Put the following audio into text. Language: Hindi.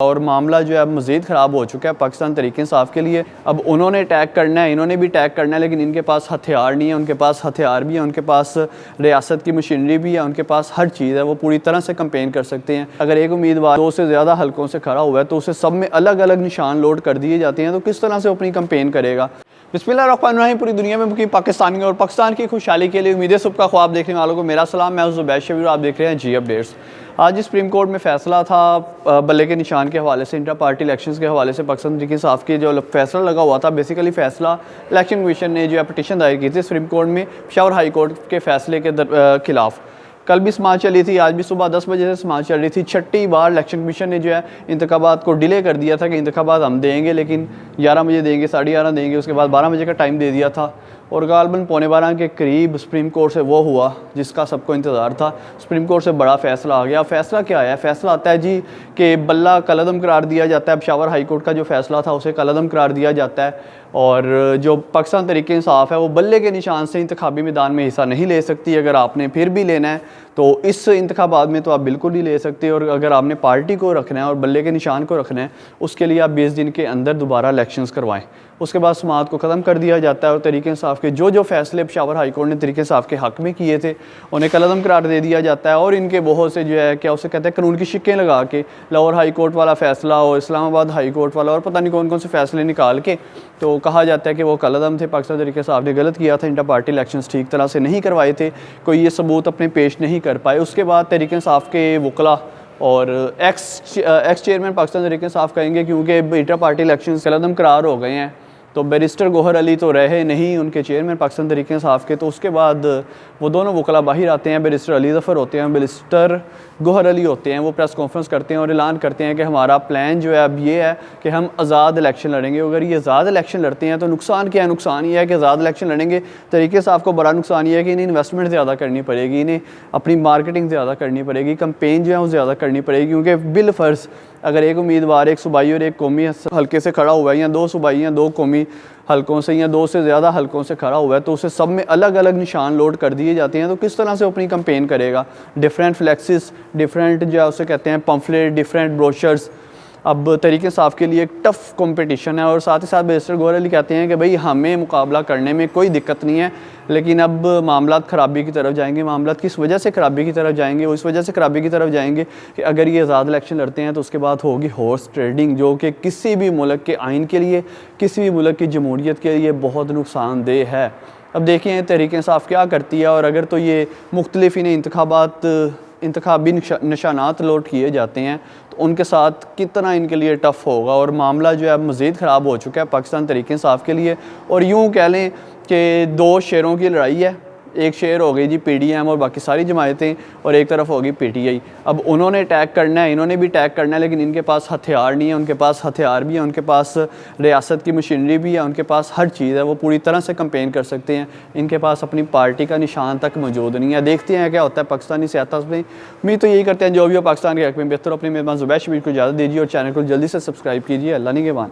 और मामला जो है अब मज़ीद ख़राब हो चुका है पाकिस्तान तहरीक इंसाफ के लिए। अब उन्होंने अटैक करना है, इन्होंने भी अटैक करना है, लेकिन इनके पास हथियार नहीं है। उनके पास हथियार भी है, उनके पास रियासत की मशीनरी भी है, उनके पास हर चीज़ है। वो पूरी तरह से कंपेन कर सकते हैं। अगर एक उम्मीदवार 2 से ज़्यादा हलकों से खड़ा हुआ है तो उसे सब में अलग अलग निशान लोड कर दिए जाते हैं, तो किस तरह से अपनी कंपेन करेगा। बिस्मिल्लाहिर्रहमानिर्रहीम। पूरी दुनिया में मुकीम पाकिस्तानी और पाकिस्तान की खुशहाली के लिए उम्मीदें सुबह का ख्वाब देखने वालों को मेरा सलाम। मैं ज़ुबैर शबीर, आप देख रहे हैं जी अपडेट्स। आज सुप्रीम कोर्ट में फ़ैसला था बल्ले के निशान के हवाले से, इंटर पार्टी इलेक्शंस के हवाले से पाकिस्तान तहरीक इंसाफ के जो फैसला लगा हुआ था। बेसिकली फ़ैसला इलेक्शन कमीशन ने जो पटिशन दायर की थी सुप्रीम कोर्ट में पेशावर हाई कोर्ट के फ़ैसले के खिलाफ। कल भी समाज चली थी, आज भी सुबह 10 बजे से समाज चल रही थी। छठी बार इलेक्शन कमीशन ने जो है इंतखाबात को डिले कर दिया था कि इंतखाबात हम देंगे, लेकिन 11 बजे देंगे, 11:30 देंगे, उसके बाद 12 बजे का टाइम दे दिया था। और गालबन 11:15 के करीब सुप्रीम कोर्ट से वो हुआ जिसका सबको इंतज़ार था। सुप्रीम कोर्ट से बड़ा फ़ैसला आ गया। फ़ैसला क्या आया? फ़ैसला आता है जी कि बल्ला कलअदम करार दिया जाता है। पेशावर हाई कोर्ट का जो फ़ैसला था उसे कलअदम करार दिया जाता है, और जो पाकिस्तान तहरीक इंसाफ है वो बल्ले के निशान से इंतखाबी मैदान में हिस्सा नहीं ले सकती। अगर आपने फिर भी लेना है तो इस इंतखाबात में तो आप बिल्कुल नहीं ले सकते, और अगर आपने पार्टी को रखना है और बल्ले के निशान को रखना है उसके लिए आप 20 दिन के अंदर दोबारा इलेक्शंस करवाएं। उसके बाद समाअत को ख़त्म कर दिया जाता है, और तहरीक इंसाफ के जो फ़ैसले पेशावर हाई कोर्ट ने तहरीक इंसाफ के हक़ में किए थे उन्हें कलअदम करार दे दिया जाता है। और इनके बहुत से जो है क्या उसे कहते हैं कानून की शिक्कें लगा के लाहौर हाई कोर्ट वाला फ़ैसला और इस्लामाबाद हाई कोर्ट वाला और पता नहीं कौन कौन से फ़ैसले निकाल के तो कहा जाता है कि वो कलअदम थे, पाकिस्तान तहरीक इंसाफ ने गलत किया था, इंटर पार्टी इलेक्शंस ठीक तरह से नहीं करवाए थे, कोई ये सबूत अपने पेश नहीं कर पाए। उसके बाद तहरीक इंसाफ के वकला और एक्स चेयरमैन पाकिस्तान तहरीक इंसाफ कहेंगे क्योंकि इंटर पार्टी इलेक्शन कलअदम करार हो गए हैं तो बैरिस्टर गौहर अली तो रहे नहीं उनके चेयरमैन पाकिस्तान तहरीक इंसाफ के, तो उसके बाद वो दोनों वकला बाहर आते हैं। बैरिस्टर अली ज़फ़र होते हैं, बैरिस्टर गौहर अली होते हैं। वो प्रेस कॉन्फ्रेंस करते हैं और ऐलान करते हैं कि हमारा प्लान जो है अब ये है कि हम आज़ाद इलेक्शन लड़ेंगे। अगर ये आज़ाद इलेक्शन लड़ते हैं तो नुकसान क्या है? नुकसान ये है कि आज़ाद इलेक्शन लड़ेंगे तहरीक इंसाफ को बड़ा नुकसान ये है कि इन्हें इन्वेस्टमेंट ज़्यादा करनी पड़ेगी, इन्हें अपनी मार्केटिंग ज़्यादा करनी पड़ेगी, कंपेन जो है वो ज़्यादा करनी पड़ेगी, क्योंकि बिलफ़र्ज़ अगर एक उम्मीदवार एक सूबाई और एक कौमी हल्के से खड़ा हुआ है, या 2 सूबाई या 2 कौमी हलकों से या 2 से ज़्यादा हलकों से खड़ा हुआ है, तो उसे सब में अलग अलग निशान लोड कर दिए जाते हैं, तो किस तरह से अपनी कंपेन करेगा। डिफरेंट फ्लैक्सिस, डिफरेंट जो है उसे कहते हैं पम्फलेट, डिफरेंट ब्रोशर्स। अब तहरीक इंसाफ के लिए एक टफ़ कंपटीशन है, और साथ ही साथ बैरिस्टर गौहर अली कहते हैं कि भाई हमें मुकाबला करने में कोई दिक्कत नहीं है, लेकिन अब मामलात ख़राबी की तरफ जाएंगे। मामलात किस वजह से ख़राबी की तरफ जाएंगे? वो इस वजह से ख़राबी की तरफ जाएंगे कि अगर ये आज़ाद इलेक्शन लड़ते हैं तो उसके बाद होगी हॉर्स ट्रेडिंग, जो कि किसी भी मुल्क के आइन के लिए, किसी भी मुल्क की जमहूरियत के लिए बहुत नुकसानदेह है। अब देखिए तहरीक इंसाफ क्या करती है, और अगर तो ये मुख्तलिफ इन्हें इंतखाबी निशानात लोड किए जाते हैं तो उनके साथ कितना इनके लिए टफ़ होगा। और मामला जो है अब मज़ीद ख़राब हो चुका है पाकिस्तान तहरीक इंसाफ के लिए, और यूँ कह लें कि 2 शेरों की लड़ाई है। एक शेर हो गई जी PDM और बाकी सारी जमायतें, और एक तरफ होगी PTI। अब उन्होंने अटैक करना है, इन्होंने भी अटैक करना है, लेकिन इनके पास हथियार नहीं है। उनके पास हथियार भी है, उनके पास रियासत की मशीनरी भी है, उनके पास हर चीज़ है। वो पूरी तरह से कंपेन कर सकते हैं। इनके पास अपनी पार्टी का निशान तक मौजूद नहीं है। देखते हैं क्या होता है पाकिस्तानी सियासत में। उम्मीद तो यही करते हैं जो भी हो पाकिस्तान के हक़ में बेहतर। अपने मेहमान ज़ुबैर शबीर को इजाज़त दीजिए और चैनल को जल्दी से सब्सक्राइब कीजिए। अल्लाह निगहबान।